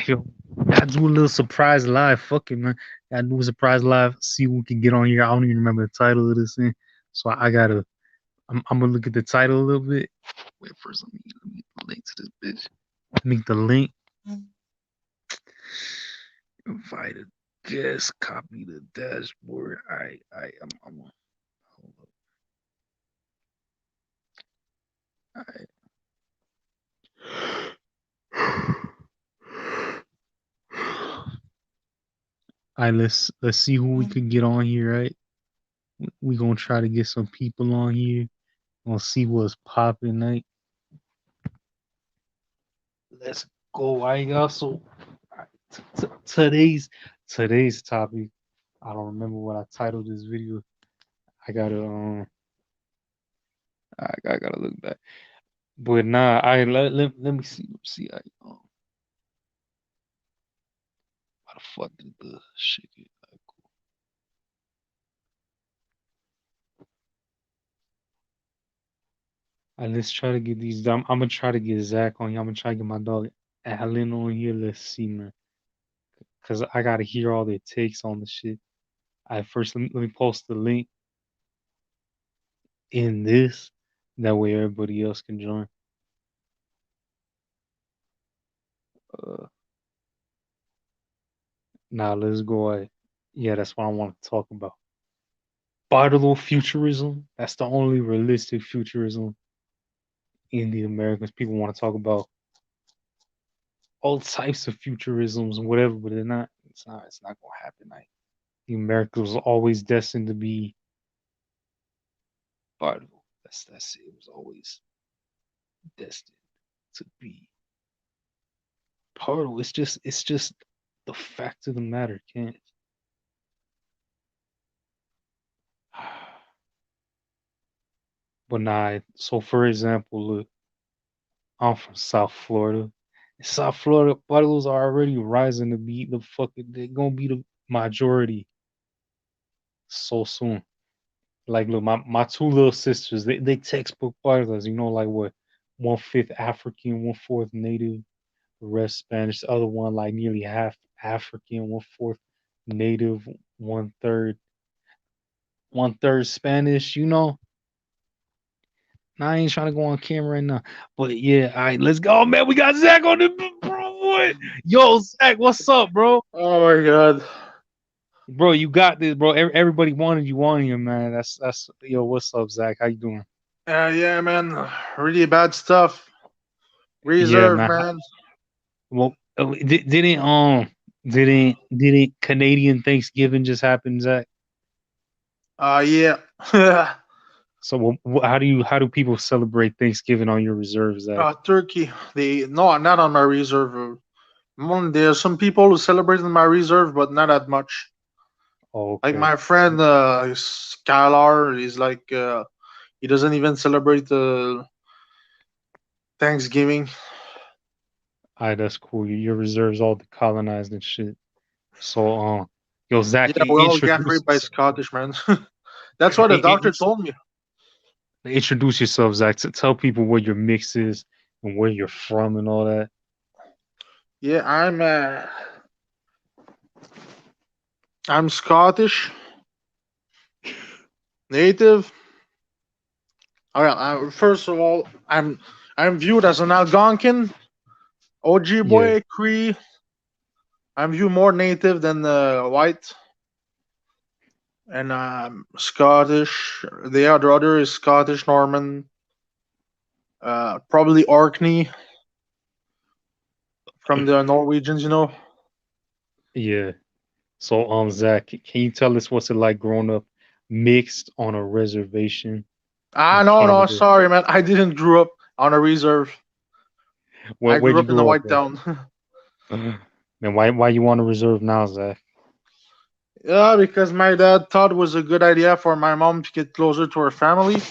Yo, gotta do a little surprise live. Fuck it, man. Gotta do a surprise live. See who can get on here. I don't even remember the title of this thing. So I gotta. I'm gonna look at the title a little bit. Wait, first let me get the link to this bitch. Make the link. Invite a guest. Copy the dashboard. I'm hold up. Alright, let's see who we could get on here, right? We gonna try to get some people on here. Gonna see what's popping, right? Let's go. I also today's topic. I don't remember what I titled this video. I gotta I gotta look back. But nah, I let me see. How the fuck did the shit get? Cool. Let's try to get these. I'm gonna try to get Zach on here. I'm gonna try to get my dog Alan on here. Let's see, man. Cause I gotta hear all their takes on the shit. I first let me post the link in this. That way everybody else can join. Uh, now let's go. Yeah, that's what I want to talk about. Pardo futurism. That's the only realistic futurism in the Americans. People want to talk about all types of futurisms and whatever, but they're not. It's not. It's not gonna happen. Like the Americans was always destined to be Pardo. That's it. It was always destined to be Pardo. It's just the fact of the matter, can't. But nah. So for example, look, I'm from South Florida. South Florida Pardos are already rising to be the fucking. They're gonna be the majority so soon. Like, look, my two little sisters, they textbook Pardos. You know, like what, 1/5 African, 1/4 native, the rest Spanish. The other one like nearly half African, 1/4 native, one third, 1/3 Spanish. You know. Nah, I ain't trying to go on camera right now. But yeah, all right, let's go, man. We got Zach on the bro. What? Yo, Zach, what's up, bro? Oh my god. Bro, you got this, bro. Everybody wanted you on here, man. That's yo. What's up, Zach? How you doing? Yeah, man. Really bad stuff. Yeah, Reserve, man. man. Well, didn't Canadian Thanksgiving just happen, Zach? Yeah. So how do people celebrate Thanksgiving on your reserve, Zach? Turkey. They no, not on my reserve. There are some people who celebrate in my reserve, but not that much. Like Okay, my friend Skylar, he's like he doesn't even celebrate Thanksgiving. all right, that's cool. Your reserves all decolonized and shit. So yo, Yeah, Zach, we all got introduce raped by yourself. Scottish man. That's what the doctor told me. Introduce yourself, Zach. To tell people what your mix is and where you're from and all that. Yeah, I'm Scottish native. All right. First of all, I'm viewed as an Algonquin, Yeah, Ojibwe, Cree. I'm viewed more native than white, and Scottish. The other is Scottish Norman, probably Orkney from the Norwegians. You know. yeah. So Zach, can you tell us what's it like growing up mixed on a reservation Ah, in no, no, Canada? sorry, man. I didn't grow up on a reserve. I Where'd grew you up in the grow up White Town. at? And why you want a reserve now, Zach? Yeah, because my dad thought it was a good idea for my mom to get closer to her family,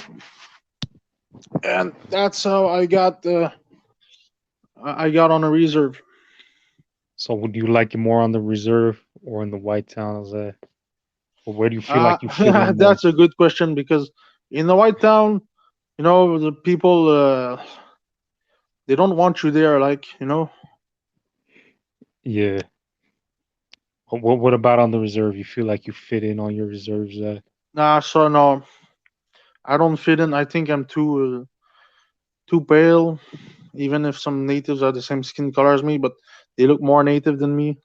and that's how I got on a reserve. So would you like it more on the reserve or in the white town, Zach? Or where do you feel like you fit in more? That's a good question because in the White Town, the people they don't want you there. Like. Yeah. What about on the reserve? You feel like you fit in on your reserves? Nah, so no, I don't fit in. I think I'm too pale. Even if some natives are the same skin color as me, but they look more native than me.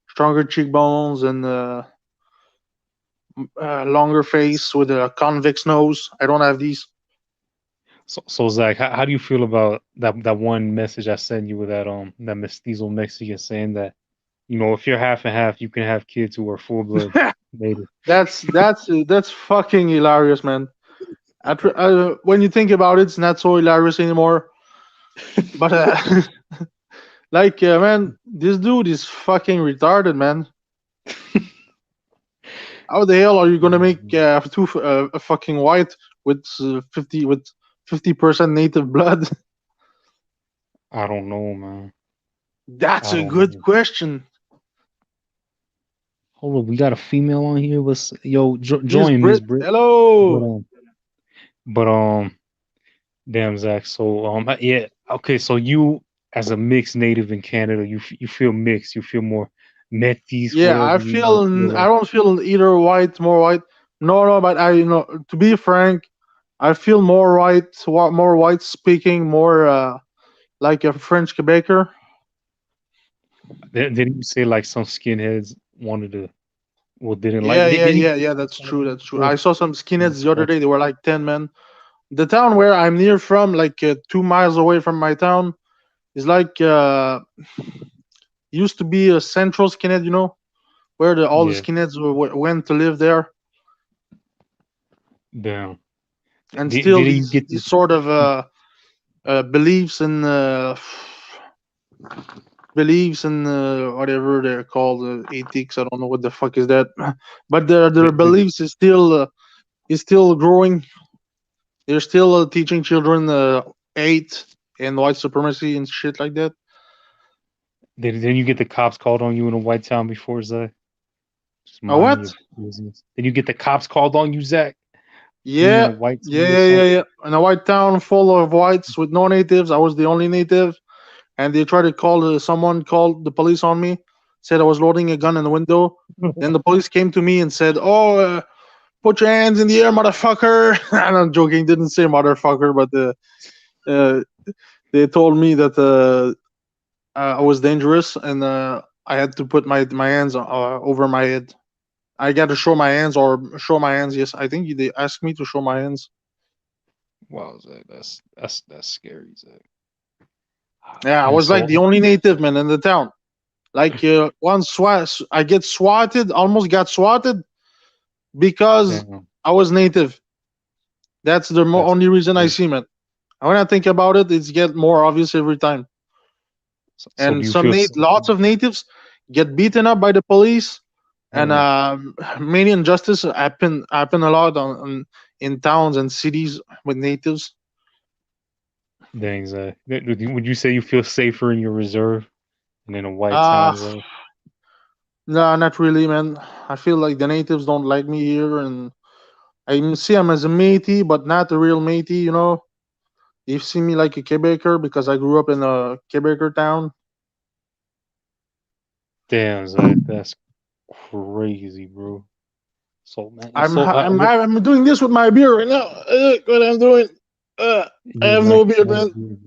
Stronger cheekbones and longer face with a convex nose. I don't have these. So Zach, how do you feel about that one message I sent you with that mestizo Mexican saying that if you're half and half, you can have kids who are full blood native. That's fucking hilarious, man. When you think about it, it's not so hilarious anymore. But like, man, this dude is fucking retarded, man. How the hell are you gonna make a fucking white with 50% native blood? I don't know, man. That's I a don't good know. question. Hold up, we got a female on here. Yo, Miss join Miss Brit, Brit. But hello. damn Zach. So yeah, okay. So you as a mixed native in Canada, you feel mixed. You feel more metis, Yeah, whatever you feel I like. don't feel either white, more white. No, no, but to be frank, I feel more white, more white speaking, more like a French Quebecer. Didn't you say like some skinheads wanted to, well, didn't like? Yeah, yeah, Didn't you yeah, say yeah. something That's like true. that That's true. before? I saw some Yeah, skinheads the other that's day. They were like 10 men. The town where I'm near from, like 2 miles away from my town, is like used to be a central skinhead. Where all the yeah. skinheads went to live there, Damn. and still Didn't you these get to? these sort of beliefs and whatever they're called, ethics. I don't know what the fuck is that, but their Did, beliefs is still growing. They're still teaching children hate and white supremacy and shit like that. didn't you get the cops called on you in a white town before, Zach? Just minding What? your business. Did you get the cops called on you, Zach? Being in a Yeah, white yeah, town or yeah, yeah, something? yeah. In a white town full of whites with no natives, I was the only native, and they tried to call someone called the police on me. Said I was loading a gun in the window. Then the police came to me and said, "Oh, put your hands in the air, motherfucker!" And I'm joking, didn't say motherfucker, but uh, they told me that I was dangerous and I had to put my hands over my head. I got to show my hands or show my hands. Yes, I think they asked me to show my hands. Wow, Zach, that's scary, Zach. Yeah, I And was like the so, only native man in the town. Like once I get swatted, almost got swatted because damn, I was native. That's the that's only reason I crazy. see it. And when I think about it, it's get more obvious every time. So do And you feel safe? lots of natives get beaten up by the police, and Damn, many injustice happen a lot in towns and cities with natives. dang, Zach. Would you say you feel safer in your reserve than in a white Uh town, Zach? no, not really, man. I feel like the natives don't like me here, and I see them as a matey, but not a real matey. They see me like a Quebecer because I grew up in a Quebecer town. Damn, Zach, that's crazy, bro. So man, and I'm so ha- what? I'm doing this with my beard right now. What I'm doing. I Yeah, have nice, no beard, nice man. beard,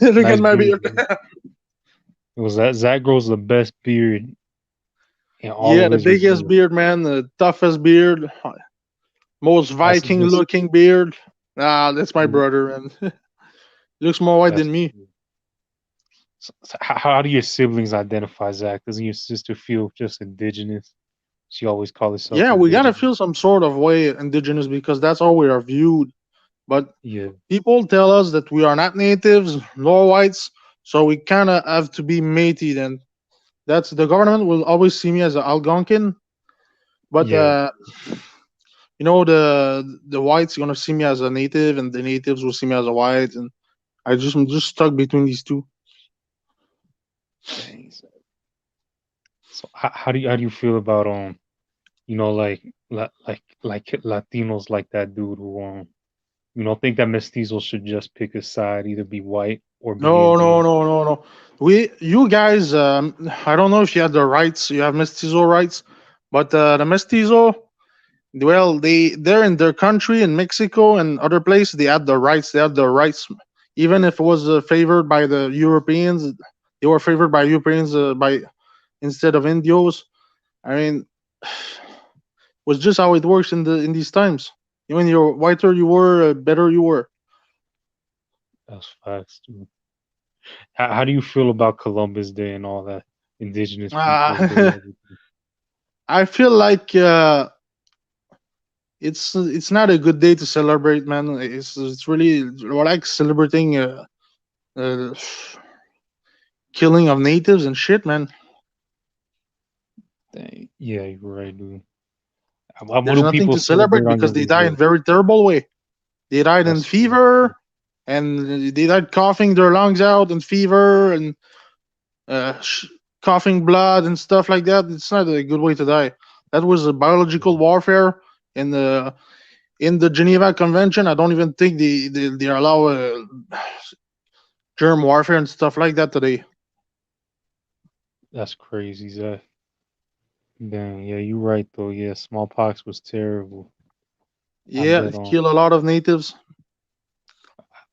Look at nice my beard, beard. bro. It was that Zach grows the best beard in all Yeah, of the his biggest reserve. beard, man. The toughest beard. Most That's Viking just looking beard. Ah, that's my yeah, brother, man. Looks more white that's than me. so how do your siblings identify Zach? Doesn't your sister feel just indigenous? She always call herself Yeah, we gotta indigenous. feel some sort of way indigenous because that's how we are viewed. But Yeah, people tell us that we are not natives nor whites, so we kind of have to be matey. Then that's the government will always see me as an Algonquin, but yeah, the whites gonna see me as a native, and the natives will see me as a white, and I'm just stuck between these two. dang. So how do you feel about like Latinos like that dude who think that mestizos should just pick a side, either be white or be No, no, Indian? no, no, no. You guys, I don't know if you have the rights. You have mestizo rights, but the mestizo, well, they're in their country in Mexico and other places. They had the rights. They had the rights, even if it was favored by the Europeans. They were favored by Europeans by instead of Indios. I mean, was just how it works in these times. Even you're whiter you were, better you were. That's facts too. How do you feel about Columbus Day and all that? Indigenous Peoples Day, Uh, everything. I feel like it's not a good day to celebrate, man. It's really like celebrating uh, killing of natives and shit, man. Dang. Yeah, you're right, dude. What There's do nothing people to celebrate celebrate on because your they die in reserve? very terrible way. They died in That's fever, and they died coughing their lungs out and fever and uh, sh- coughing blood and stuff like that. It's not a good way to die. That was a biological warfare in the Geneva Convention. I don't even think they allow germ warfare and stuff like that today. that's crazy, Zach. Dang, yeah, you're right though. Yeah, smallpox was terrible. I Yeah, bet it on. killed a lot of natives.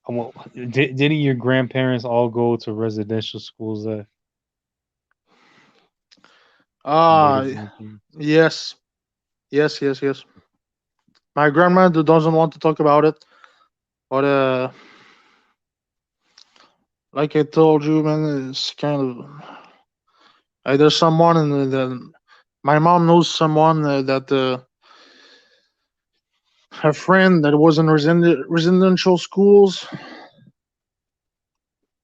Well, didn't your grandparents all go to residential schools, Zach? Ah, Native grandparents. yes, yes, yes, yes. My grandma doesn't want to talk about it, but like I told you, man, it's kind of there's someone in my mom knows someone that her friend that was in residential schools.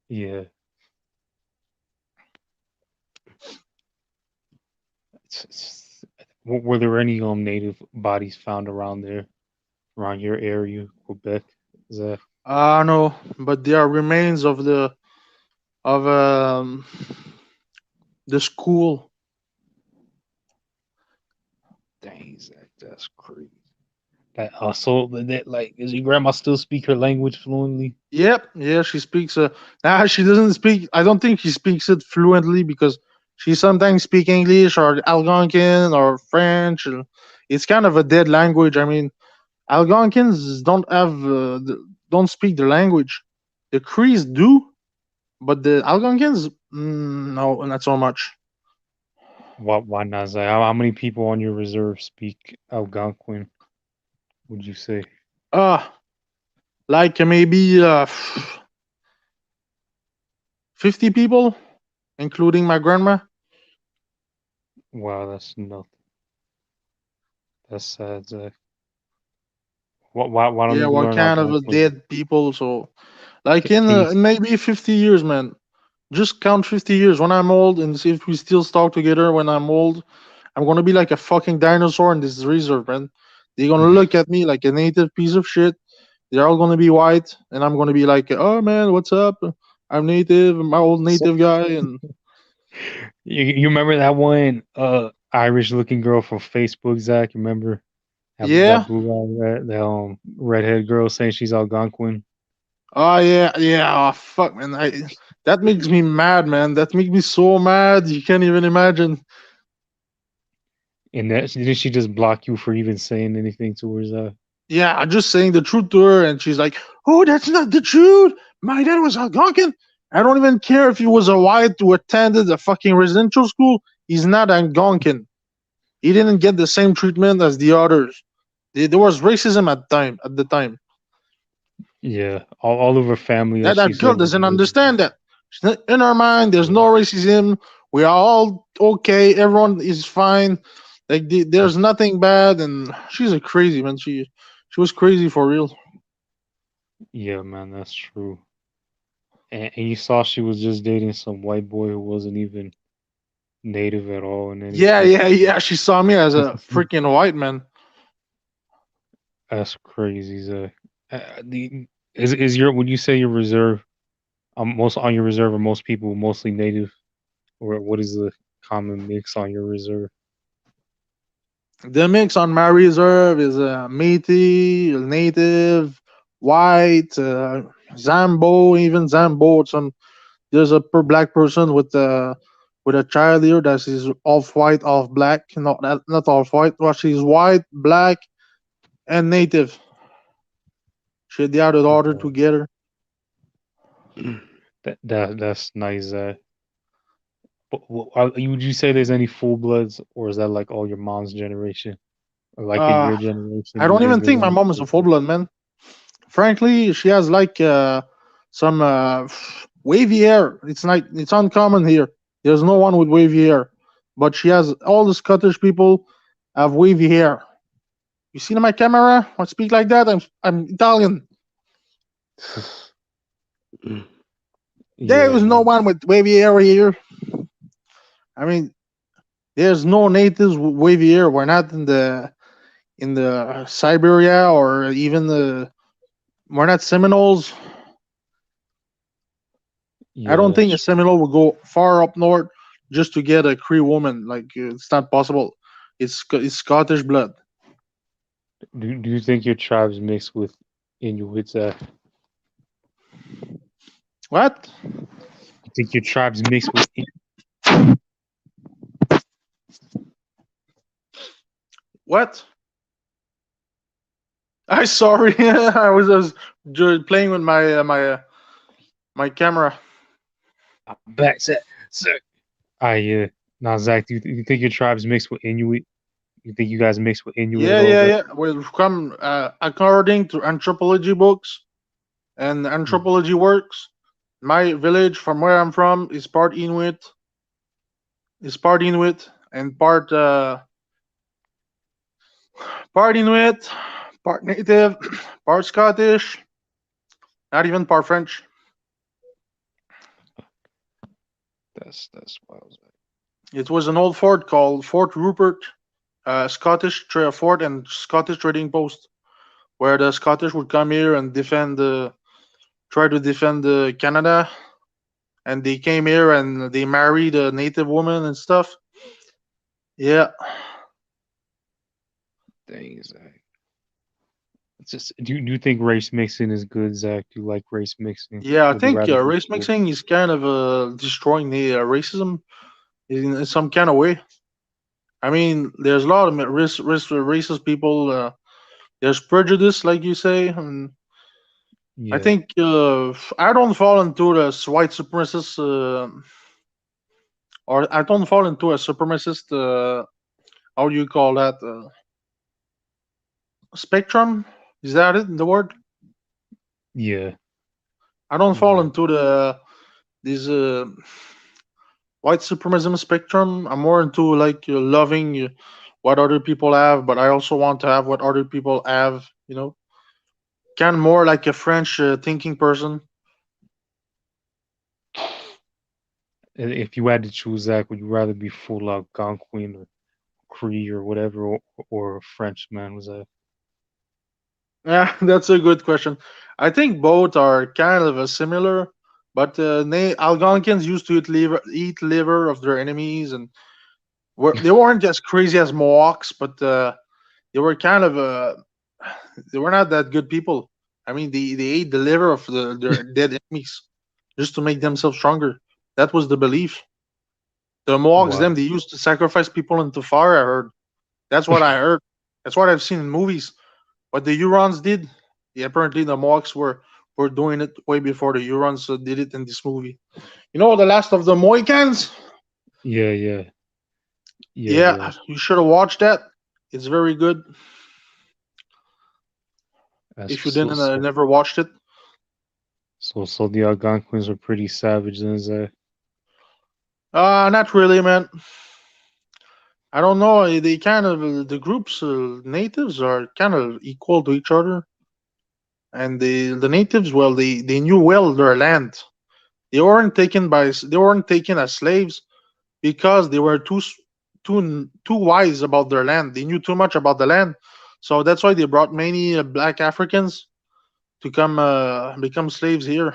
Yeah. Were there any native bodies found around there, around your area, Quebec? Zach? No, but there are remains of of the school. Dang, Zach, that's crazy. That also that like does your grandma still speak her language fluently? Yep, yeah, she speaks. Nah, she doesn't speak. I don't think she speaks it fluently because she sometimes speak English or Algonquin or French. It's kind of a dead language. I mean, Algonquins don't speak the language. The Crees do, but the Algonquins, no, not so much. Why not, Zach? How many people on your reserve speak Algonquin? Would you say? Uh like maybe 50 people, including my grandma. Wow, that's nothing. That's sad, Zach. Why don't Yeah, you we're learn kind of a Algonquin? dead people, so like Can you? in maybe 50 years, man. Just count 50 years when I'm old and see if we still talk together when I'm old. I'm gonna be like a fucking dinosaur in this reserve, man. They're gonna look at me like a native piece of shit. They're all gonna be white, and I'm gonna be like, "Oh man, what's up? I'm native, I'm my old So, native guy." And you remember that one Irish looking girl from Facebook, Zach? You remember that yeah, blue eye, that redhead girl saying she's Algonquin? oh yeah, yeah. Oh fuck, man. That makes me mad, man. That makes me so mad. You can't even imagine. And that didn't she just block you for even saying anything to her, Zach? Yeah, I'm just saying the truth to her, and she's like, "Oh, that's not the truth. My dad was Algonquin. I don't even care if he was a white who attended a fucking residential school. He's not Algonquin. He didn't get the same treatment as the others. There was racism at time at the time. Yeah, all of her family that she That girl said doesn't was understand that. In her mind, there's no yeah. racism. We are all okay. Everyone is fine. Like there's nothing bad. And she's a crazy man. She was crazy for real. Yeah, man, that's true. And you saw she was just dating some white boy who wasn't even native at all and Yeah, anything. yeah, yeah. She saw me as a freaking white man. That's crazy, Zach. Is your would you say your reserve most on your reserve are most people mostly native, or what is the common mix on your reserve? The mix on my reserve is Métis, native, white. Zambo, even Zambo. Some there's a black person with a child here that is off white, off black. Not off white. Well, she's white, black, and native. She had the other daughter Okay. together. That's nice. But, would you say there's any full bloods, or is that like all your mom's generation? Or like in Uh, your I generation, do you don't think even there's think my any mom is a full full blood? blood man. Frankly, she has like some wavy hair. It's uncommon here. There's no one with wavy hair, but she has all the Scottish people have wavy hair. You see my camera? I speak like that. I'm Italian. There Yeah, is no no. one with wavy hair here. I mean, there's no natives with wavy hair. We're not in the Siberia or even the. We're not Seminoles. I Yeah, don't think a that's Seminole will go far up north just to get a Cree woman. Like it's not possible. It's Scottish blood. Do you think your tribe's mixed with Inuits? What? You think your tribe's mixed with What? I sorry. I was just playing with my camera. back, sir? I now Zach, do you think your tribe's mixed with Inuit? You think you guys mixed with Inuit at Yeah, all, yeah, Zach? yeah. We've come according to anthropology books and Mm. anthropology works. My village, from where I'm from, is part Inuit and part Inuit, part native, part Scottish, not even part French. That's wild, Zach. It was an old fort called Fort Rupert, fort and Scottish trading post, where the Scottish would come here and try to defend Canada. And they came here and they married a native woman and stuff. Yeah, Dang, Zach. It's just do you think race mixing is good, Zach? Do you like race mixing? yeah. I Would you think rather be race full? mixing is kind of destroying the racism in some kind of way. I mean, there's a lot of racist people. There's prejudice, like you say, and I Yeah, think I don't fall into the white supremacist, or I don't fall into a supremacist. How do you call that? Spectrum? Is that it? The word? yeah, I don't fall yeah. into this white supremacism spectrum. I'm more into like loving what other people have, but I also want to have what other people have. Kind of more like a French thinking person. If you had to choose, Zach, would you rather be full Algonquin or Cree or whatever, or a Frenchman? Was that? Yeah, that's a good question. I think both are kind of similar, but Algonkins used to eat liver of their enemies, and they weren't as crazy as Mohawks, but they were kind of they were not that good people. I mean, they ate the liver of their dead enemies just to make themselves stronger. That was the belief. The Mohawks, them, Wow. they used to sacrifice people into fire. I heard. That's what I heard. That's what I've seen in movies. What the Hurons did, yeah, apparently the Mohawks were doing it way before the Hurons did it in this movie. The last of the Mohicans. Yeah, yeah, yeah, yeah. Yeah, you should have watched that. It's very good. That's If you didn't, so. never watched it. So the Algonquins are pretty savage, then, Zach. Not really, man. I don't know. They kind of the groups natives are kind of equal to each other, and the natives, well, they knew well their land. They weren't taken as slaves because they were too wise about their land. They knew too much about the land, so that's why they brought many black Africans to come become slaves here.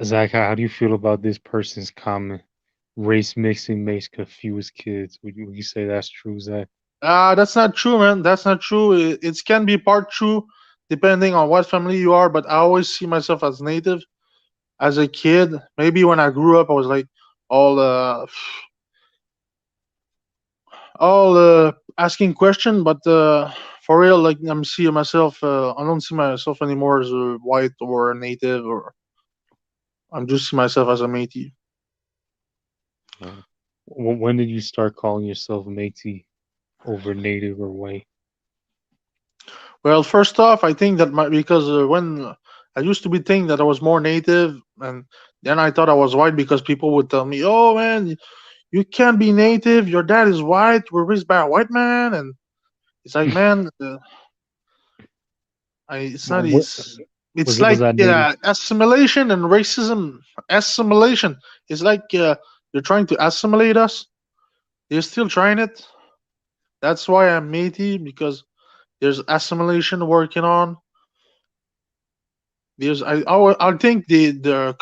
Zach, how do you feel about this person's comment? Race mixing makes confused kids. Would you say that's true, Zach? That's not true, man. That's not true. It can be part true. depending on what family you are, but I always see myself as native. As a kid, maybe when I grew up, I was like all asking question, but for real, like I'm seeing myself. I don't see myself anymore as a white or a native, or I'm just see myself as a Métis. Uh, when did you start calling yourself Métis over native or white? Well, first off, I think that because when I used to be think that I was more native, and then I thought I was white because people would tell me, "Oh man, you can't be native. Your dad is white. We're raised by a white man," and it's like, man, it's not. What It's was like that native? assimilation and racism. Assimilation. It's like they're trying to assimilate us. They're still trying it. That's why I'm Métis because there's assimilation working on. There's I think the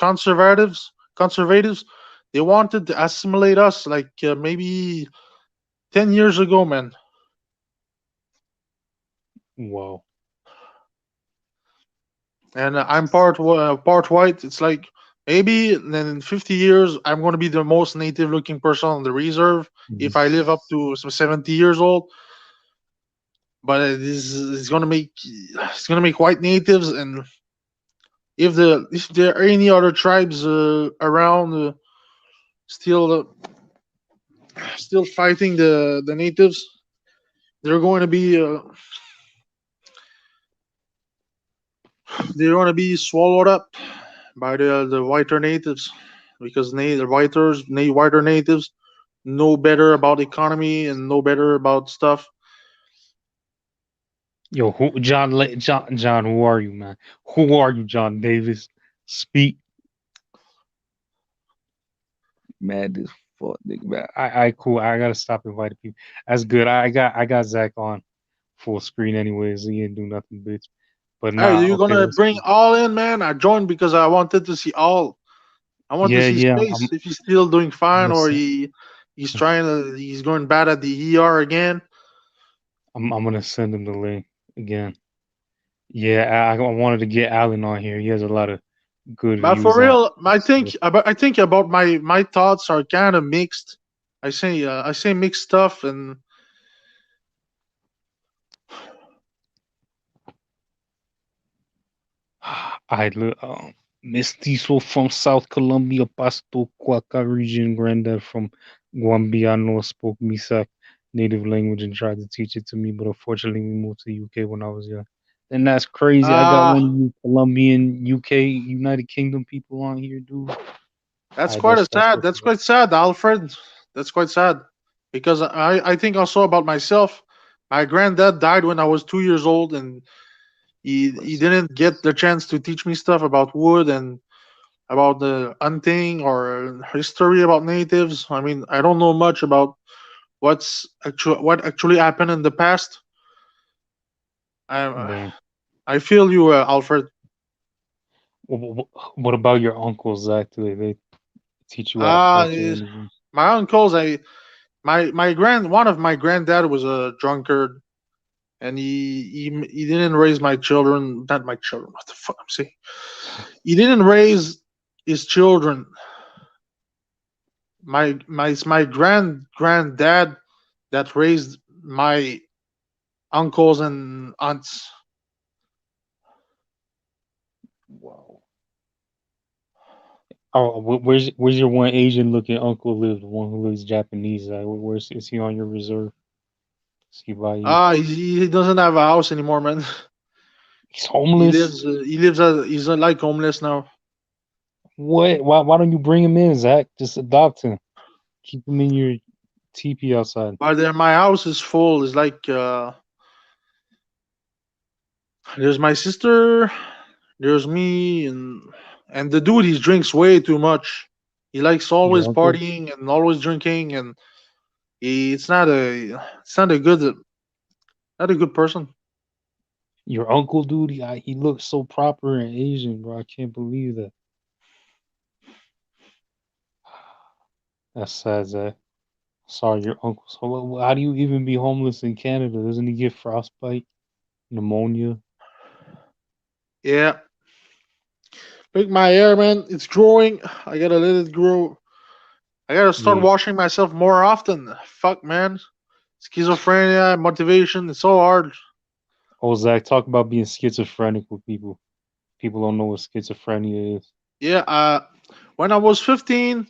conservatives they wanted to assimilate us like maybe 10 years ago, man. Wow. And I'm part white. It's like maybe then in 50 years I'm going to be the most native looking person on the reserve if I live up to 70 years old. But this is going to make white natives, and if there are any other tribes around still still fighting the natives, they're going to be swallowed up by the whiter natives because whiter natives know better about economy and know better about stuff. Yo, John, who are you, man? Who are you, John Davis? Speak, man. This fuck, nigga, man. I cool. I gotta stop inviting people. That's good. I got Zach on full screen anyways. He didn't do nothing, bitch. But Hey, nah, you're okay, gonna that's bring cool. all in, man? I joined because I wanted to see all. I want to Yeah, see his yeah. face if he's still doing I'm fine gonna or send, he's going bad at the ER again. I'm gonna send him the link again. Yeah, I wanted to get Alan on here. He has a lot of good But for views on real, stuff. I think about my thoughts are kind of mixed. I say mixed stuff, and Mestizo from South Colombia, Pasto, Cuaca region, granddad from Guambiano, spoke Misak native language and tried to teach it to me, but unfortunately we moved to the UK when I was young. And that's crazy. I got uh one of you Colombian, UK, United Kingdom people on here, dude. that's I quite a that's sad. what's That's up. quite sad, Alfred. That's quite sad because I think also about myself. My granddad died when I was 2 years old, and he Rest didn't get the chance to teach me stuff about wood and about the hunting or history about natives. I mean, I don't know much about what actually happened in the past. I Damn. I feel you, Alfred. What about your uncles, Zach? Do they teach you how to Ah, culture anything? my uncles. My one of my granddad was a drunkard, and he didn't raise my children. Not my children. What the fuck I'm saying? He didn't raise his children. My granddad that raised my uncles and aunts. Wow. Oh, where's your one Asian looking uncle live? The one who looks Japanese. Like, where's is he on your reserve? Is he by you? Ah, he doesn't have a house anymore, man. He's homeless. He's like homeless now. What? Why don't you bring him in, Zach? Just adopt him. Keep him in your teepee outside. But my house is full. It's like there's my sister, there's me, and the dude he drinks way too much. He likes Your always uncle, partying and always drinking, and it's not a good person. your uncle, dude. He looks so proper and Asian, bro. I can't believe that. That's sad, Zach. Sorry, your uncle. So, how do you even be homeless in Canada? Doesn't he get frostbite, pneumonia? Yeah, pick my hair, man. It's growing. I gotta let it grow. I gotta start Yeah. washing myself more often. Fuck, man. Schizophrenia, motivation. It's so hard. Oh, Zach, talk about being schizophrenic with people. People don't know what schizophrenia is. Yeah. When I was 15,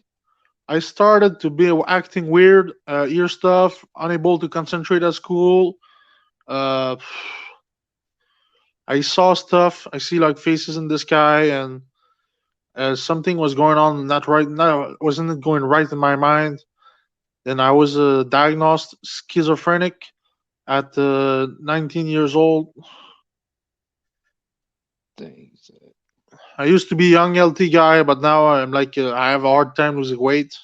I started to be acting weird, ear stuff, unable to concentrate at school. Uh, I saw stuff. I see like faces in the sky, and something was going on not right. No, wasn't going right in my mind. Then I was diagnosed schizophrenic at 19 years old. Dang, Zach. I used to be a young healthy guy, but now I'm like I have a hard time losing weight.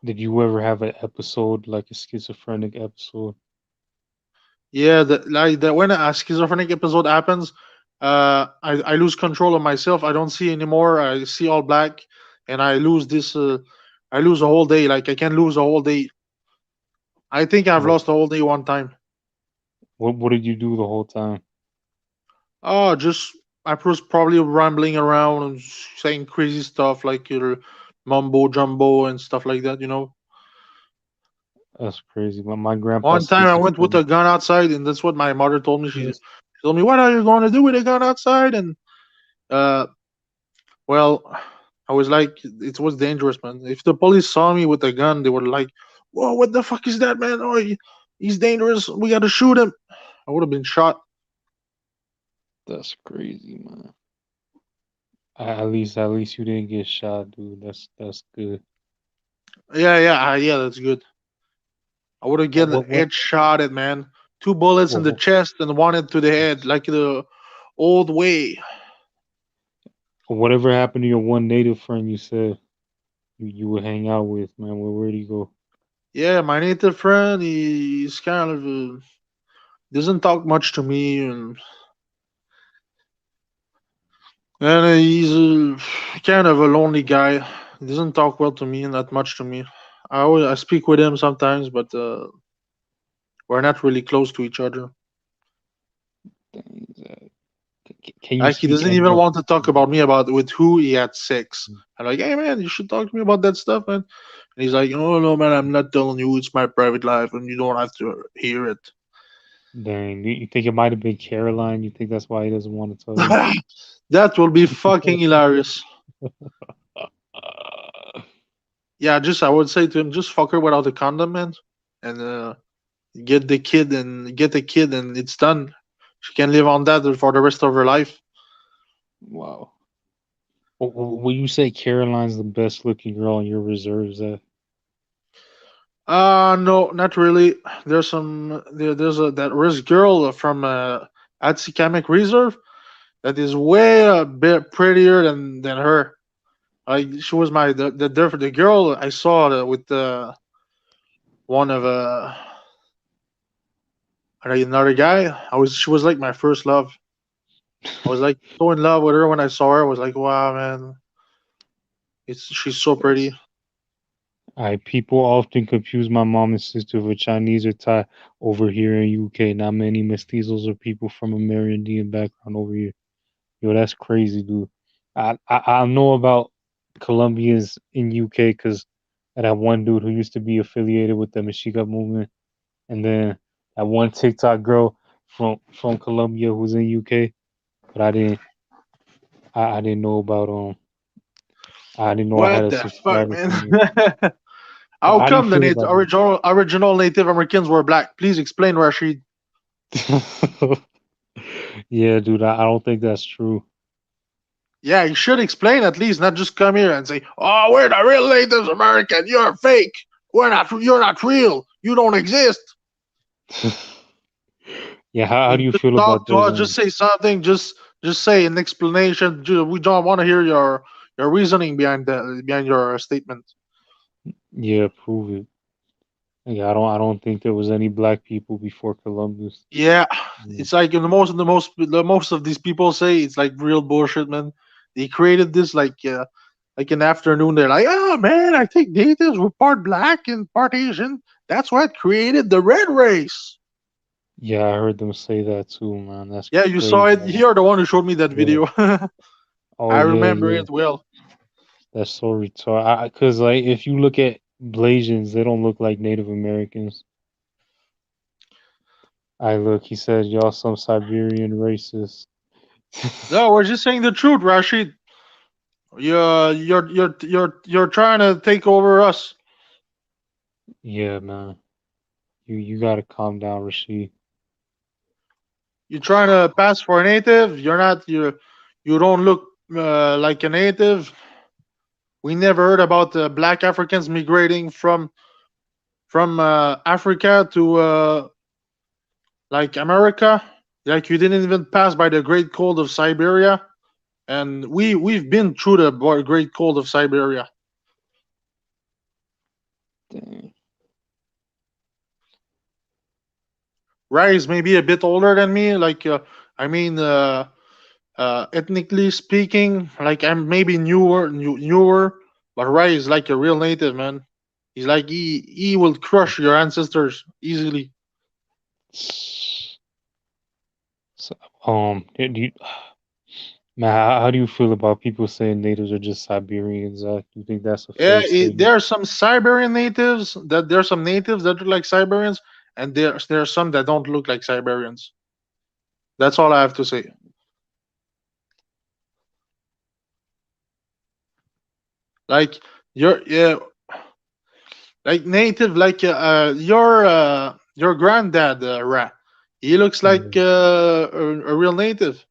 Did you ever have an episode like a schizophrenic episode? Yeah, like that when a schizophrenic episode happens, I lose control of myself. I don't see anymore. I see all black, and I lose this. I lose a whole day. Like I can lose a whole day. I think I've What lost a whole day one time. what did you do the whole time? Oh, just I was probably rambling around and saying crazy stuff like mumbo jumbo and stuff like that. That's crazy. My grandpa's One time I went with schizophrenic. a gun outside, and that's what my mother told me. She Yes. told me, "What are you going to do with a gun outside?" And uh, well, I was like, it was dangerous, man. If the police saw me with a gun, they were like, "Whoa, what the fuck is that, man? Oh, he's dangerous. We got to shoot him." I would have been shot. That's crazy, man. At least you didn't get shot, dude. That's good. Yeah, yeah, yeah. That's good. I would have What gotten what what head shotted, man. Two bullets in what, the what, chest and one into the head, like the old way. whatever happened to your one native friend you said you would hang out with, man? Where'd he go? Yeah, my native friend, he's kind of doesn't talk much to me, and he's kind of a lonely guy. He doesn't talk well to me, not much to me. I speak with him sometimes, but we're not really close to each other. Dang, can you Like he speak doesn't any even of? want to talk about me about with who he had sex. I'm like, hey man, you should talk to me about that stuff, man. And he's like, oh no, man, I'm not telling you. It's my private life, and you don't have to hear it. Dang, you think it might have been Caroline? You think that's why he doesn't want to tell you? That will be fucking hilarious. Yeah, just I would say to him, just fuck her without a condom, man, and get the kid, and it's done. She can live on that for the rest of her life. Wow. Will you say Caroline's the best looking girl in your reserves? No, not really. There's a that risk girl from Atsikamic Reserve that is way a bit prettier than her. She was the girl I saw with one of another guy. She was like my first love. I was like so in love with her when I saw her. I was like, wow, man, it's she's so pretty. People often confuse my mom and sister with Chinese or Thai over here in UK. Not many mestizos or people from a Amerindian background over here. Yo, that's crazy, dude. I know about Colombians in UK because that one dude who used to be affiliated with the Mexica movement, and then that one TikTok girl from Colombia who's in UK. But I didn't know about I didn't know I had What a the fuck, subscriber man? from you. How How do you come the feel about original Native Americans were black? Please explain, Rashid. that? Yeah, dude, I don't think that's true. Yeah, you should explain at least, not just come here and say, "Oh, we're the real Native American. You're fake. We're not. You're not real. You don't exist." Yeah, how do you Just feel about talk to those? us. Just say something. Just say an explanation. We don't want to hear your reasoning behind your statement. Yeah, prove it. Yeah, I don't think there was any black people before Columbus. Yeah, Yeah. it's like the most of these people say it's like real bullshit, man. They created this like an afternoon. They're like, oh man, I think natives were part black and part Asian. That's what created the red race. Yeah, I heard them say that too, man. That's Yeah, you saw crazy. it. You're the one who showed me that Yeah. video. Oh I yeah, remember yeah. it well. That's so retarded. Cause like if you look at Blasians, they don't look like Native Americans. I look, he said, y'all some Siberian racist. No, we're just saying the truth, Rashid. You're trying to take over us. Yeah, man. You gotta calm down, Rashid. You're trying to pass for a native. You're not. You don't look like a native. We never heard about black Africans migrating from Africa to like America. Like you didn't even pass by the Great Cold of Siberia, and we've been through the Great Cold of Siberia. Dang. Rai maybe a bit older than me. Like I mean, ethnically speaking, like I'm maybe newer, but Rai is like a real native man. He's like he will crush your ancestors easily. So, do you, man, how do you feel about people saying natives are just Siberians? Do you think that's a Yeah, fair statement? there are some Siberian natives that there are some natives that look like Siberians, and there are some that don't look like Siberians. That's all I have to say. Like yeah, like native, like your granddad, Ra. He looks like Yeah, a real native.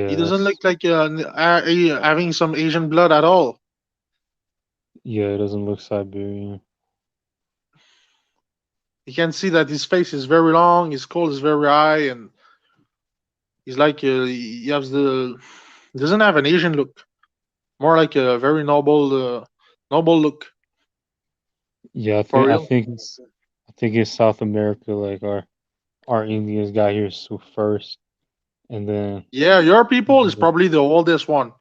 He yeah, doesn't look like having some Asian blood at all. yeah. It doesn't look Siberian. You can see that his face is very long, his skull is very high, and he's like he has the he doesn't have an Asian look. More like a very noble look Yeah, for I real. think I think it's South America. Like our Indians got here first, and then Yeah, your people is yeah, probably the oldest one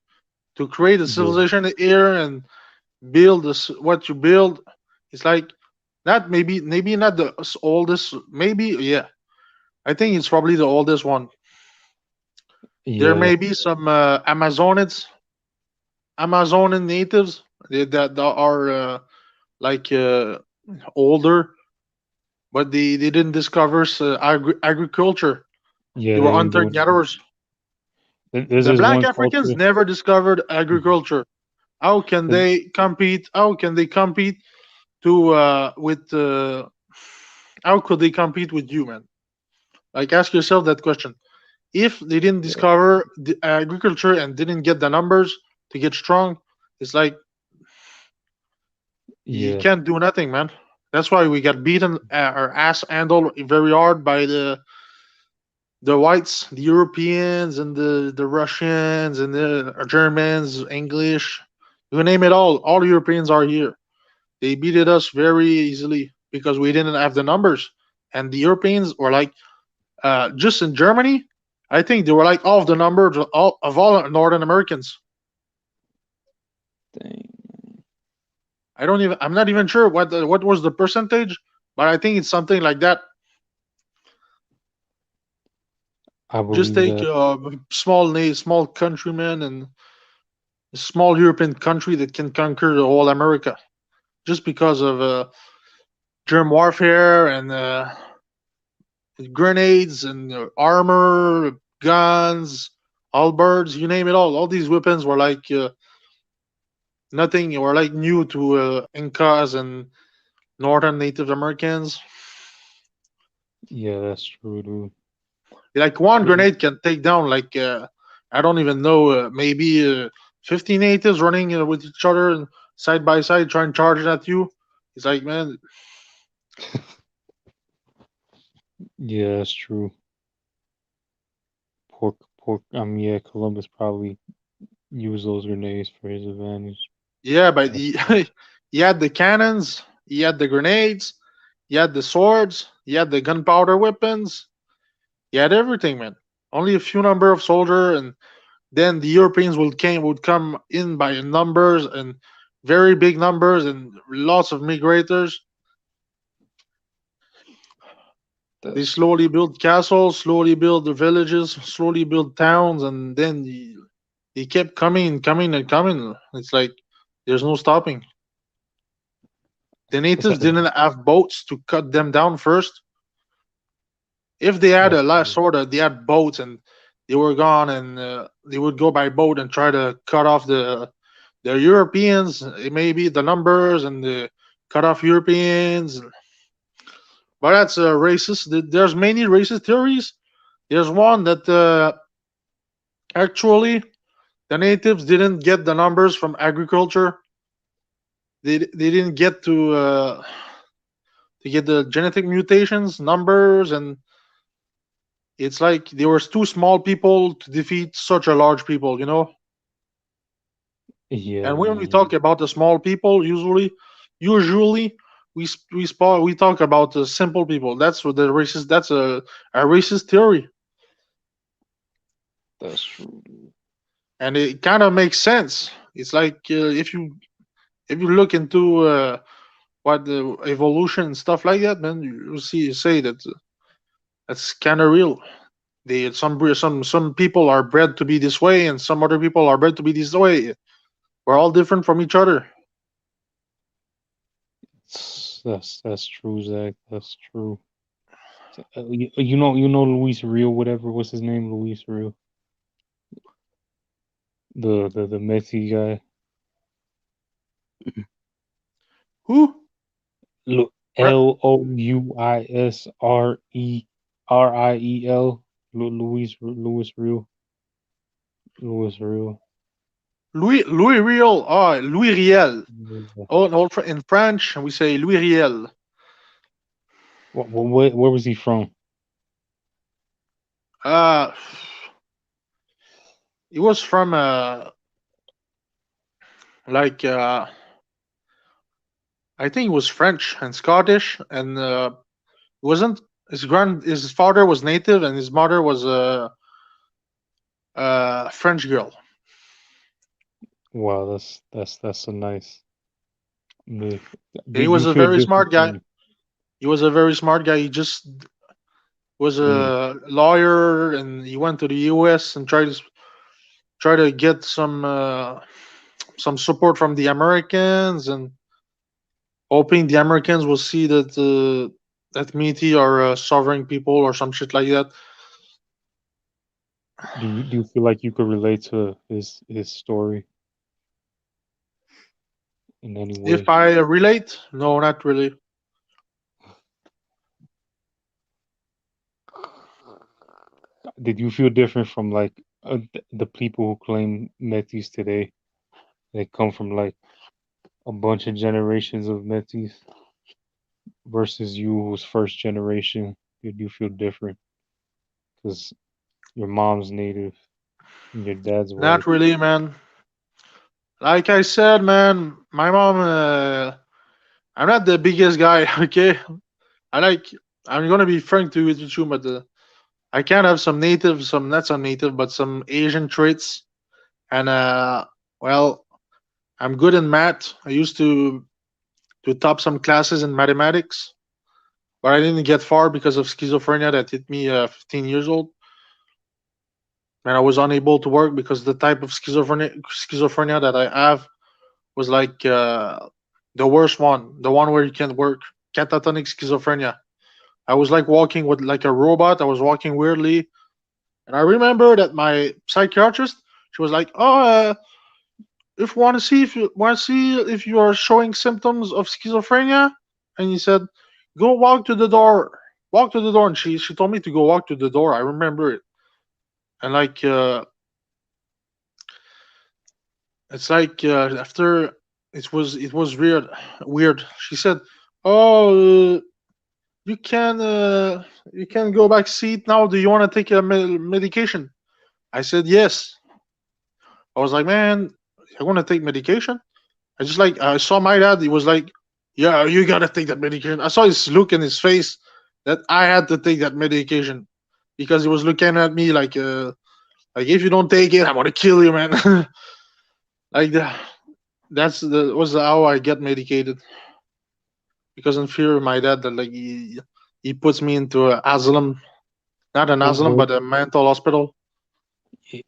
to create a yeah, civilization here and build this what you build. It's like not maybe not the oldest. Maybe yeah. I think it's probably the oldest one. There yeah, may be some Amazonian natives that are like older, but they didn't discover agriculture. yeah. They They were didn't hunter do. gatherers. There's The this black one Africans culture. never discovered agriculture. How can The- they compete? How can they compete to with? How could they compete with you, man? Like, ask yourself that question. If they didn't discover the agriculture and didn't get the numbers to get strong, it's like you yeah, can't do nothing, man. That's why we got beaten our ass handled very hard by the whites, the Europeans, and the Russians, and the Germans, English, you name it all. All Europeans are here. They beat us very easily because we didn't have the numbers. And the Europeans were like, just in Germany, I think they were like all of the numbers of all Northern Americans. dang, I'm not even sure what was the percentage, but I think it's something like that. I Just believe take that. small countrymen and a small European country that can conquer the whole America just because of germ warfare and grenades and armor, guns, halberds, you name it all. All these weapons were like nothing, were like new to Incas and Northern Native Americans. Yeah, that's true, dude. Like one Yeah, grenade can take down like I don't even know, maybe 50 natives running with each other and side by side trying to charge at you. It's like, man, yeah, that's true. Pork. Yeah, Columbus probably used those grenades for his advantage. yeah, but That's he, he had the cannons, he had the grenades, he had the swords, he had the gunpowder weapons, he had everything, man. Only a few number of soldiers, and then the Europeans would come in by numbers and very big numbers and lots of migrators. They That's slowly build castles, slowly build the villages, slowly build towns, and then they kept coming, coming, and coming. It's like there's no stopping. The it's natives didn't have boats to cut them down first. If they had a that's last true. order, they had boats and they were gone, and they would go by boat and try to cut off the Europeans. It may be the numbers and the cut off Europeans, but that's racist. There's many racist theories. There's one that actually the natives didn't get the numbers from agriculture. They didn't get to get the genetic mutations numbers, and it's like there was too small people to defeat such a large people, you know. Yeah, And when we yeah. talk about the small people, usually we talk about the simple people. That's what the racist. That's a racist theory, That's true, dude. and it kind of makes sense. It's like if you look into what the evolution and stuff like that, man, you see say that that's kind of real. They some people are bred to be this way, and some other people are bred to be this way. We're all different from each other. That's true, Zach. That's true. You know Luis Real, whatever. What's his name? Luis Real, the Messi guy. Who? Ra- Louisriel. Luis Real. Luis Real. Louis Riel. Ah, Louis Riel. Yeah. Oh, in French we say Louis Riel. Where was he from? Uh he was from like I think he was French and Scottish, and wasn't his father was native and his mother was a French girl. Wow, that's a nice mix. And he Do was you a feel very different smart guy. from? He was a very smart guy. He just was Mm, a lawyer, and he went to the U.S. and try to get some support from the Americans, and hoping the Americans will see that that Métis are sovereign people or some shit like that. do you feel like you could relate to his story in any If way? I relate, no, not really. Did you feel different from like the people who claim Metis today? They come from like a bunch of generations of Metis versus you who's first generation. Did you feel different because your mom's native and your dad's Not white? really, man. Like I said, man, my mom. I'm not the biggest guy. Okay, I like. I'm gonna be frank to you, but I can have some native, some not some native, but some Asian traits. And well, I'm good in math. I used to top some classes in mathematics, but I didn't get far because of schizophrenia that hit me 15 years old, and I was unable to work because the type of schizophrenia that I have was like the worst one, the one where you can't work, catatonic schizophrenia. I was like walking with like a robot. I was walking weirdly, and I remember that my psychiatrist, she was like, "Oh, if you want to see if you are showing symptoms of schizophrenia," and he said, "Go walk to the door, walk to the door." And she told me to go walk to the door. I remember it, and like it's like after it was weird. She said, "Oh, you can go back seat now. Do you want to take a medication?" I said yes. I was like, "Man, I want to take medication." I just like I saw my dad. He was like, "Yeah, you gotta take that medication." I saw his look in his face that I had to take that medication because he was looking at me like if you don't take it, I'm gonna kill you, man. Like that's the was how I get medicated because in fear of my dad that like he he puts me into an asylum, not an Well, asylum, but a mental hospital.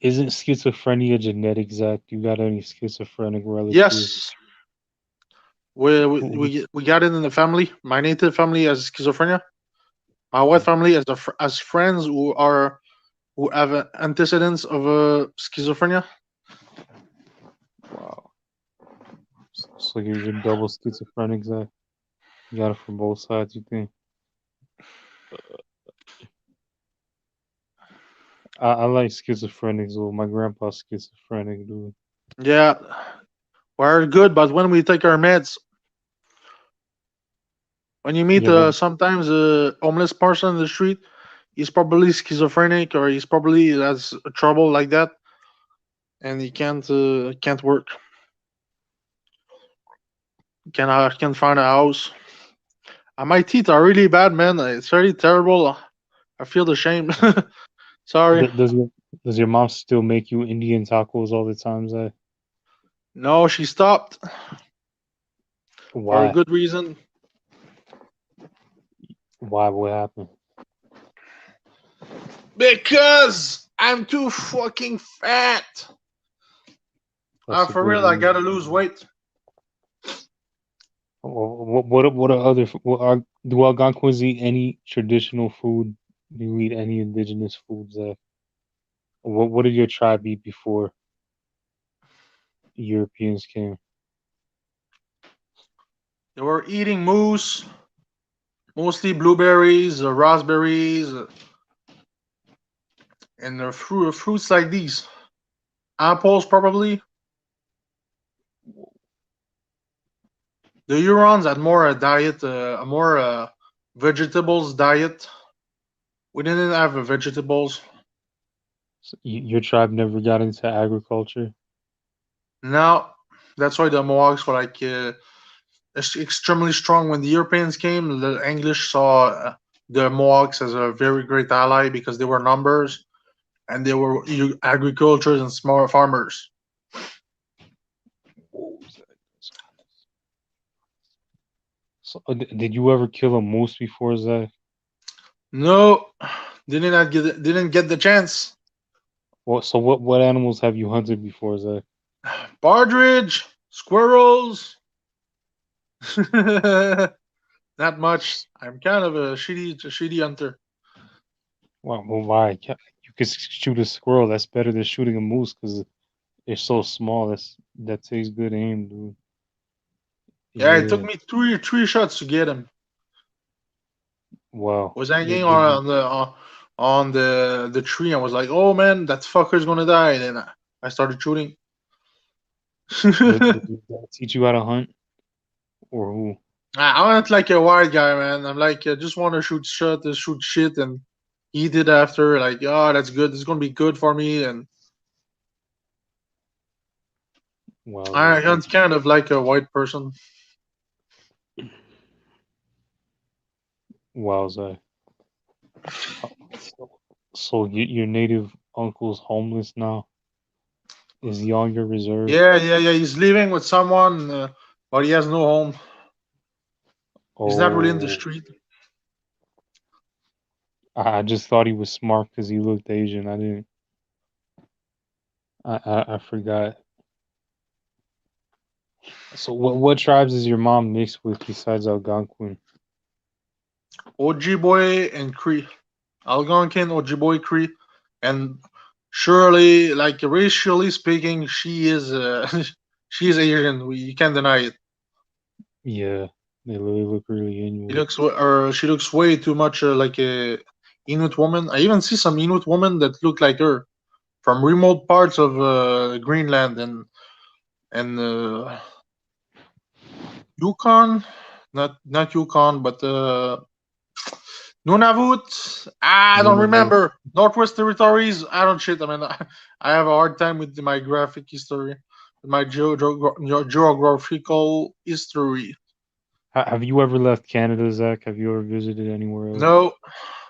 isn't schizophrenia genetic, Zach? You got any schizophrenic relatives? Yes, we we Who, we we got it in the family. My native family has schizophrenia. My white family has friends who have antecedents of schizophrenia. wow. So you're double schizophrenic, Zach? You got it from both sides, you think? I like schizophrenics. Well, my grandpa's schizophrenic, dude. Yeah, we're good, but when we take our meds, when you meet Yeah, but sometimes a homeless person in the street, he's probably schizophrenic or he's probably has trouble like that, and he can't work, can't find a house. My teeth are really bad, man. It's very terrible. I feel ashamed. Sorry. does your mom still make you Indian tacos all the time, Zach? No, she stopped for a Why? good reason. Why? What happened? Because I'm too fucking fat. That's a For good real, I gotta reason. lose weight. What are other do Algonquins eat any traditional food? Do you eat any indigenous foods? What did your tribe eat before Europeans came? They were eating moose, mostly blueberries, raspberries, and fruits like these. Apples, probably. The Hurons had more a diet, a more vegetables diet. We didn't have vegetables. So your tribe never got into agriculture. Now, that's why the Mohawks were like extremely strong. When the Europeans came, the English saw the Mohawks as a very great ally because they were numbers and they were agricultures and small farmers. So, did you ever kill a moose before, Zach? No, didn't get the chance. What animals have you hunted before, Zach? Partridge, squirrels. Not much. I'm kind of a shitty hunter. Why? You could shoot a squirrel. That's better than shooting a moose because they're so small. That takes good aim, dude. Yeah, it took Yeah. me three shots to get him. Wow. Was hanging Did you on the tree. I was like, "Oh man, that fucker's gonna die." And then I started shooting. did your dad teach you how to hunt or who? I'm not like a wild guy, man. I'm like, I just want to shoot shit, and eat it after. Like, oh, that's good. It's gonna be good for me. And Wow, I'm kind of like a white person. Zach. So, your native uncle's homeless now. Is he on your reserve? Yeah. He's living with someone, but he has no home. He's not really in the Oh, street. I just thought he was smart because he looked Asian. I didn't. I forgot. So what tribes is your mom mixed with besides Algonquin? Ojibwe and Cree, Algonquin, Ojibwe, Cree, and surely, like racially speaking, she is she is Asian. You can't deny it. Yeah, they really look really Inuit. She looks way too much like a Inuit woman. I even see some Inuit women that look like her from remote parts of Greenland and Yukon, not Yukon, but Nunavut. I don't Nunavut. remember. Northwest Territories. I don't shit. I mean, I have a hard time with my graphic history, with my geographical history. Have you ever left Canada, Zach? Have you ever visited anywhere else? No,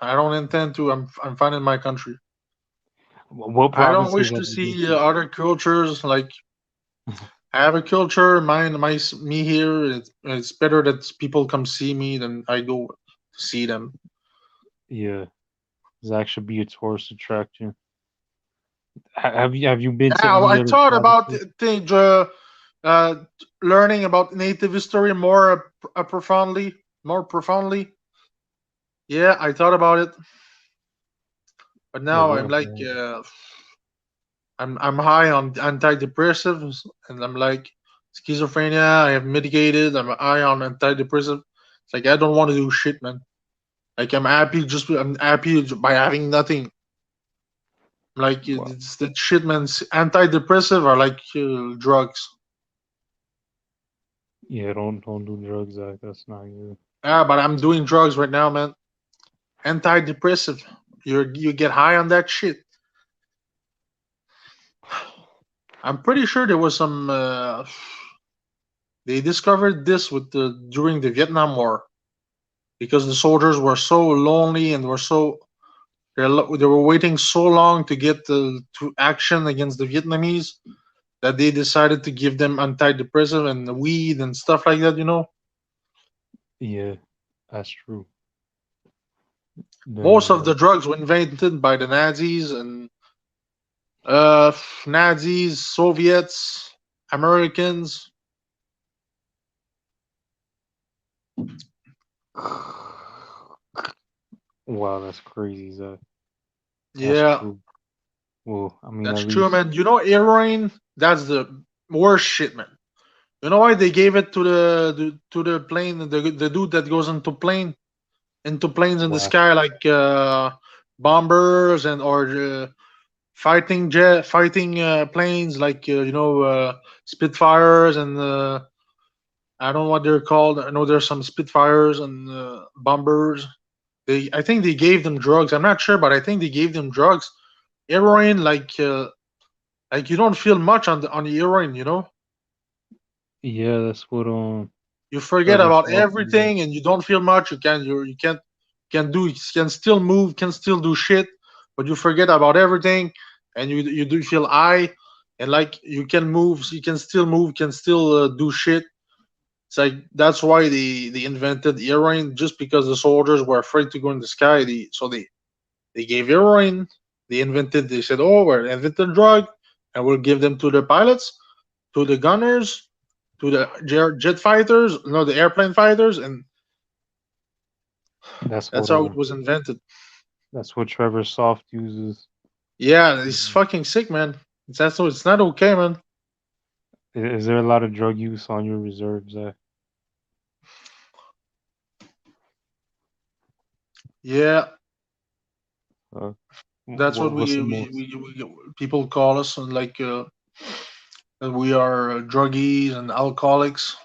I don't intend to. I'm fine in my country. What I don't provinces wish have to you been see to? other cultures. Like I have a culture, me here. It's better that people come see me than I go to see them. Yeah, that should be a tourist attraction. Have you been to Yeah, any I other thought about provinces? uh, learning about native history more more profoundly. Yeah, I thought about it, but But now I'm like, I'm high on antidepressants, and I'm like schizophrenia. I have mitigated. I'm high on antidepressant. It's like I don't want to do shit, man. Like I'm happy by having nothing. Like well, it's that shit, man. Antidepressive are like drugs. yeah, don't do drugs. That's not good. Yeah, but I'm doing drugs right now, man. Antidepressive. You get high on that shit. I'm pretty sure there was some. They discovered this with the during the Vietnam War because the soldiers were so lonely and they were waiting so long to get to action against the Vietnamese that they decided to give them antidepressive and weed and stuff like that. Yeah, that's true. Most of The the drugs were invented by the Nazis and Nazis, Soviets, Americans. wow, that's crazy, Zach. That's Yeah, true. Well, I mean, that's at true, least man. You know, heroin. That's the worst shit, man. You know why they gave it to the plane, the dude that goes into planes in the wow. sky like bombers and or fighting planes like Spitfires and I don't know what they're called. I know there's some Spitfires and bombers. I think they gave them drugs. I'm not sure, but I think they gave them drugs. Heroin, like you don't feel much on the heroin. Yeah, that's what You forget Trevor about Soft uses. everything and you don't feel much. You can't you can still move, can still do shit, but you forget about everything and you do feel high and like you can move, you can still move, can still do shit. It's like that's why they invented heroin just because the soldiers were afraid to go in the sky. They gave heroin. They said, oh, we're invented drug and we'll give them to the pilots, to the gunners, to the jet fighters, no, the airplane fighters, and That's that's what how it was invented. Trevor Soft uses. Yeah, it's fucking sick, man. It's not okay, man. Is there a lot of drug use on your reserves? Yeah, Uh, that's what what's the most? we people call us, like that we are druggies and alcoholics.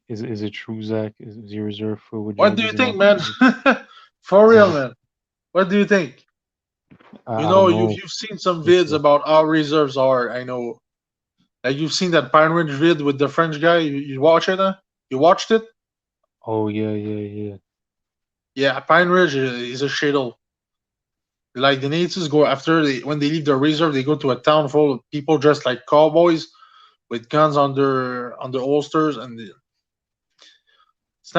Is it true, Zach? Is your reserve filled with What do you druggies and think, man? alcohol? For real, man. What do you think? You I don't know, know. you've seen some What's vids the? about how reserves are. I know, like you've seen that Pine Ridge vid with the French guy. You watch it? Huh? You watched it? Oh yeah, yeah, yeah. Yeah, Pine Ridge is a shithole. Like the natives go after when they leave the reserve, they go to a town full of people dressed like cowboys with guns on their holsters, and it's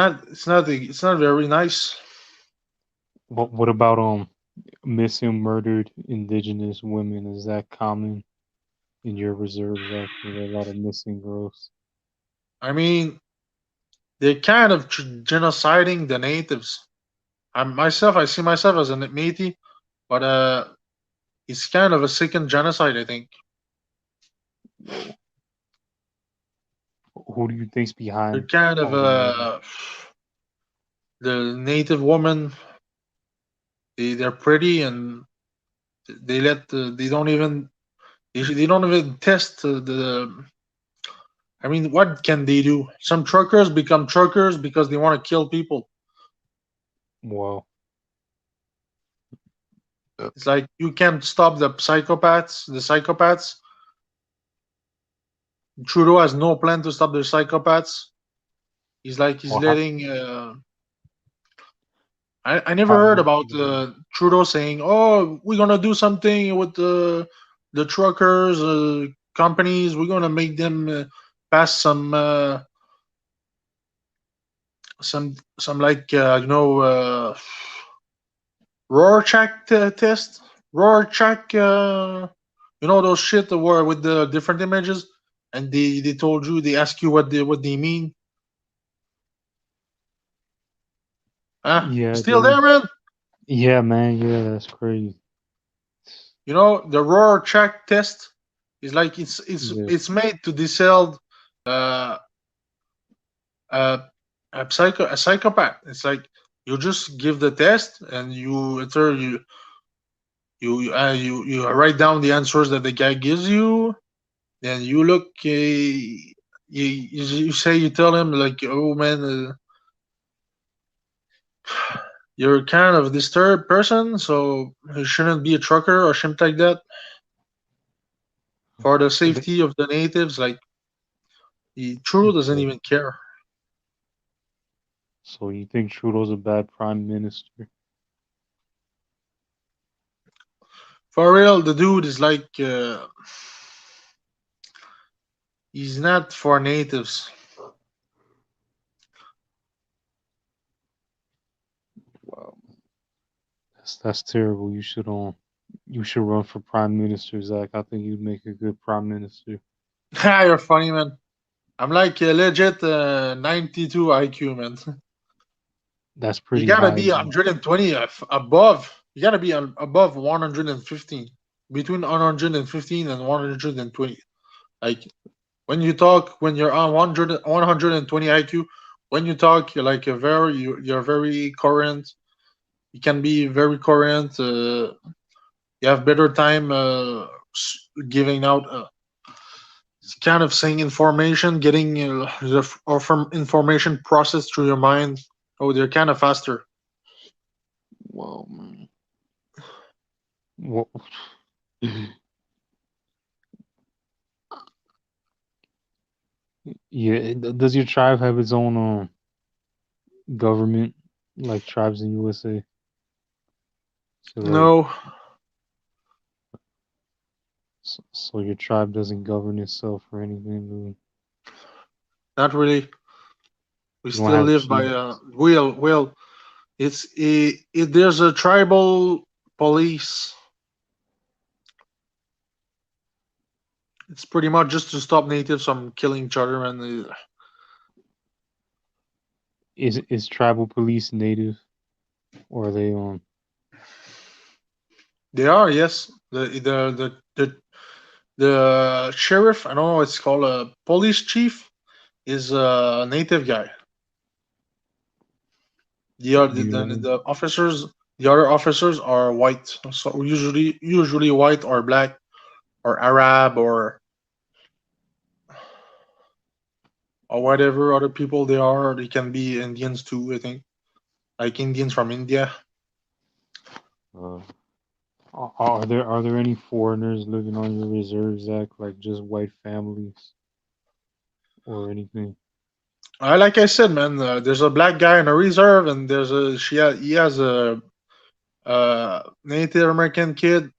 not very nice. What about missing, murdered indigenous women? Is that common in your reserves? Zach? Are there a lot of missing girls? I mean, they're kind of genociding the natives. I see myself as a Métis, but it's kind of a second genocide. I think Whoa. Who do you think's they're behind kind of all the murder? the native woman. They're pretty and they don't even they don't even test the. I mean, what can they do? Some truckers become truckers because they want to kill people. Well, It's like you can't stop the psychopaths. The psychopaths. Trudeau has no plan to stop the psychopaths. He's well, how letting. I never how heard would about Trudeau saying, "Oh, we're gonna do something with the truckers companies. We're gonna make them pass some like Rorschach test, Rorschach. You know those shit that were with the different images, and they told you they ask you what they mean. Ah, you Yeah, still there, dude. man? Yeah, man. Yeah, that's crazy. You know the Rorschach test is like it's Yeah. it's made to decide uh, uh, a psychopath. It's like you just give the test and you write down the answers that the guy gives you. Then you look, you say you tell him like, oh man, you're kind of a disturbed person, so you shouldn't be a trucker or something like that for the But safety of the natives. Like he Trudeau doesn't okay. even care. So you think Trudeau's a bad prime minister? For real, the dude is like he's not for natives. Wow, that's terrible. You should run for prime minister, Zach. I think you'd make a good prime minister. You're funny, man. I'm like a legit 92 IQ, man. That's You pretty gotta high, be man. 120 above. You gotta be above 115, between 115 and 120. Like when you're on 120 IQ, when you talk, you're like you're very current. You can be very current. You have better time giving out kind of saying information, getting or from information processed through your mind. Oh, they're kind of faster. Whoa, man. Whoa. Yeah. Does your tribe have its own government, like tribes in USA? So like, No, so your tribe doesn't govern itself or anything. not really. We You don't still have live by chiefs. well. There's a tribal police. It's pretty much just to stop natives from killing each other, and Is tribal police native or are they they are, yes. The sheriff, I don't know what it's called, a police chief, is a native guy. do you know? The officers, the other officers are white, so usually white or black or Arab or whatever other people they are. They can be Indians too, I think, like Indians from India. Uh, are there any foreigners living on your reserve, Zach? Like just white families or anything? Like I said, man, there's a black guy in a reserve, and he has a Native American kid,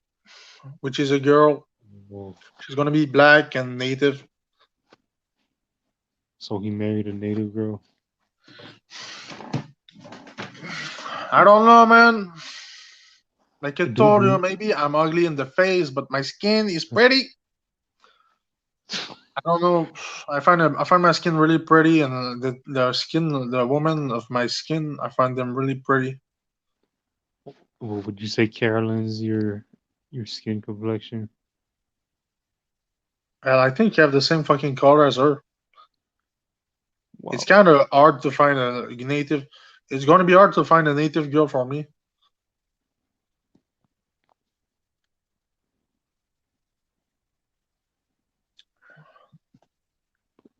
which is a girl. Well, She's gonna be black and native. so he married a native girl. I don't know, man. Like I Do told you, do maybe I'm ugly in the face, but my skin is pretty. I don't know. I find my skin really pretty, and the woman of my skin, I find them really pretty. well, would you say Carolyn's your skin complexion? And I think you have the same fucking color as her. It's Wow. kind of hard to find a native. It's going to be hard to find a native girl for me.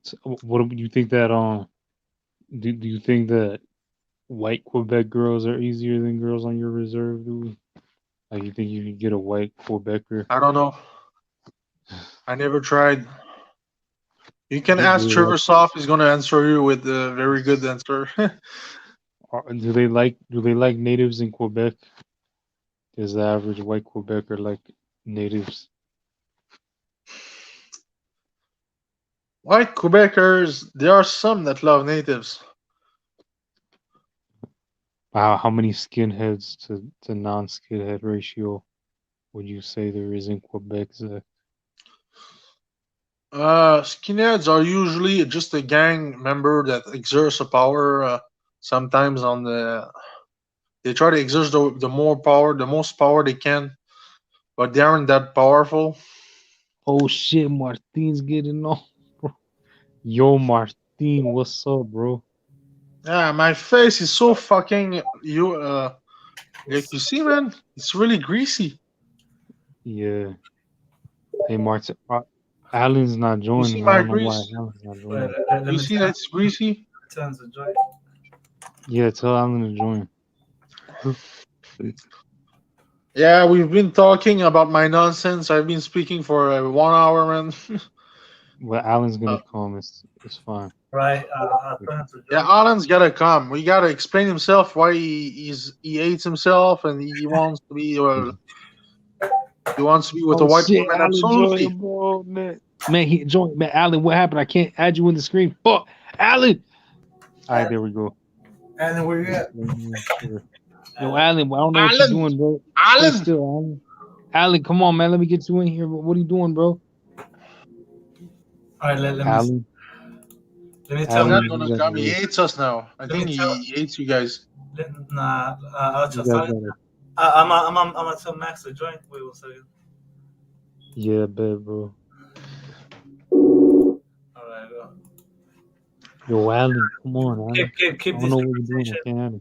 So, what do you think that do you think that white Quebec girls are easier than girls on your reserve, dude? Like you think you could get a white Quebecer? I don't know. I never tried. You can Do ask they like Trevor Soft. He's going to answer you with a very good answer. do they like natives in Quebec? Does the average white Quebecer like natives? White Quebecers, there are some that love natives. How many skinheads to non-skinhead ratio would you say there is in Quebec, Zach? Skinheads are usually just a gang member that exerts a power. Sometimes on the they try to exert the more power, the most power they can, but they aren't that powerful. Oh shit, Martin's getting on, bro. Yo, Martin, what's up, bro? Yeah, my face is so fucking you. Like you see, man, it's really greasy. Yeah. Hey, Martin. Alan's not You joining. see I my don't know why grease? Alan's not Wait, joining. You see that it's greasy? turn to joy. Yeah, tell Alan to join. Yeah, we've been talking about my nonsense. I've been speaking for 1 hour, man. But Alan's Uh, gonna come. It's fine. Right, I'll turn to yeah, joy. Alan's gotta come. We gotta explain himself why he hates himself and he wants to be he wants to be with a Oh white shit, woman. Alan Absolutely. joined, bro. Man, he joined. Man, Alan, what happened? I can't add you in the screen. Fuck, Alan. All right, And, there we go. and where you Just at? let me share. Yo, Uh, Alan, I don't know what you're Alan, doing, bro. Stay Alan. still, Alan. Alan, come on, man. Let me get you in here. What are you doing, bro? all right, Alan, let me He's tell not my Alan, you gonna got come. He to hates us now. I let me think tell he hates you guys. nah I'll you just guys tell got to I'm gonna tell Max to join. Wait 1 second. yeah, bet, bro. All right, go. Yo, Alan, come on, Alan. I Keep don't this know what you're doing. I conversation. can't add him.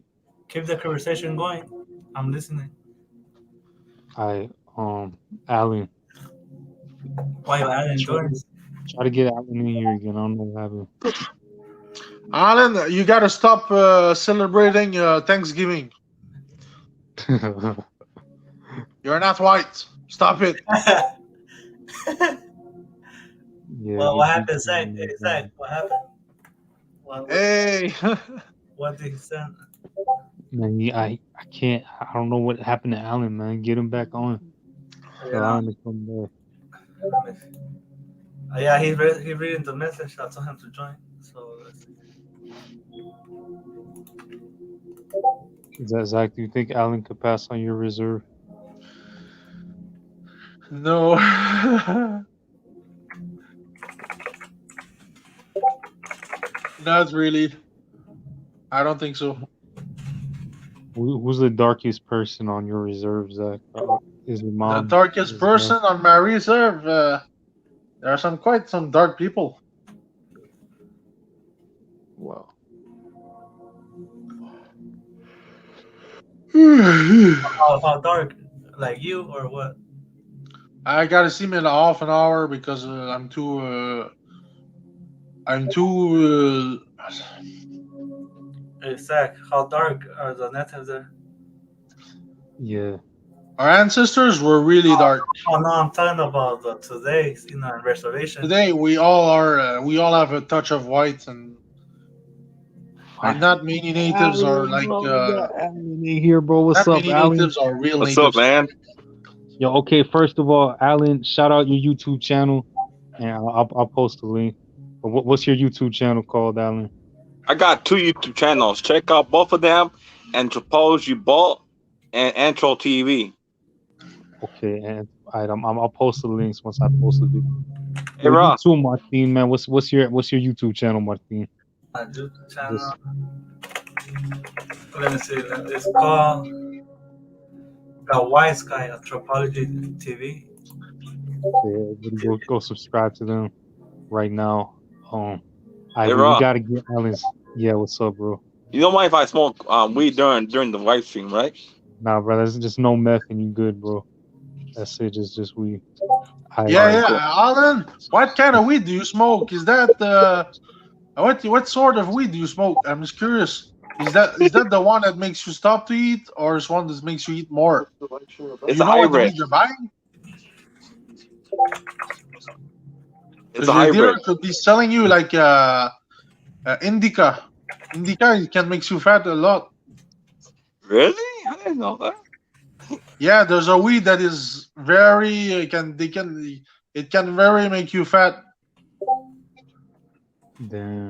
Keep the conversation going. I'm listening. I Alan, Why you adding try to joins? try to get Alan in here again. I don't know what happened. Alan, you gotta stop celebrating Thanksgiving. You're not white. Stop it. Yeah, Well, get what get happened, Zach? Alan Hey, back Zach, on. what happened? Hey. What did he send? Man, I can't. I don't know what happened to Alan, man. Get him back on. You Tell know, Alan to come back. yeah, he reading the message. I told him to join. So let's see. Is that Zach? Do you think Alan could pass on your reserve? No. Not really. I don't think so. Who's the darkest person on your reserve, Zach? Is your The mom? darkest Is person on my reserve. There are quite some dark people. well, How dark? Like you or what? I gotta see me in half an hour because I'm too. Hey, Zach, how dark are the natives there? yeah. Our ancestors were really dark. Oh no, I'm talking about the today in a reservation. Today we all are. We all have a touch of white, and Fine. not many natives are Alan, like. bro, we got Alan in here, bro. What's Not up, many Alan? natives are real What's up, natives. man? Yo, okay. First of all, Alan, shout out your YouTube channel, and I'll post the link. But what's your YouTube channel called, Alan? I got two YouTube channels. Check out both of them. Anthropology Ball and Antro TV. Okay, and I'll post the links once I post the video. Hey, Yo, you Ross. too, Martin, man. What's your YouTube channel, Martin? My YouTube channel. Just Let me see. It's called The Wise Guy Anthropology TV. okay, everybody go subscribe to them right now. Hey, we Ross. gotta get Alan's. Yeah, what's up, bro? You don't mind if I smoke weed during the live stream, right? Nah, bro, there's just no meth and you good, bro. That's it. Just we. I Yeah, All right, yeah, cool. Alan. What kind of weed do you smoke? Is that what sort of weed do you smoke? I'm just curious. Is that the one that makes you stop to eat, or is one that makes you eat more? Do It's you a know what the hybrid. weed you're buying? It's Because a your dealer hybrid. could be selling you like indica. Indica it can make you fat a lot. Really? I didn't know that. Yeah, there's a weed that is very it can very make you fat. damn.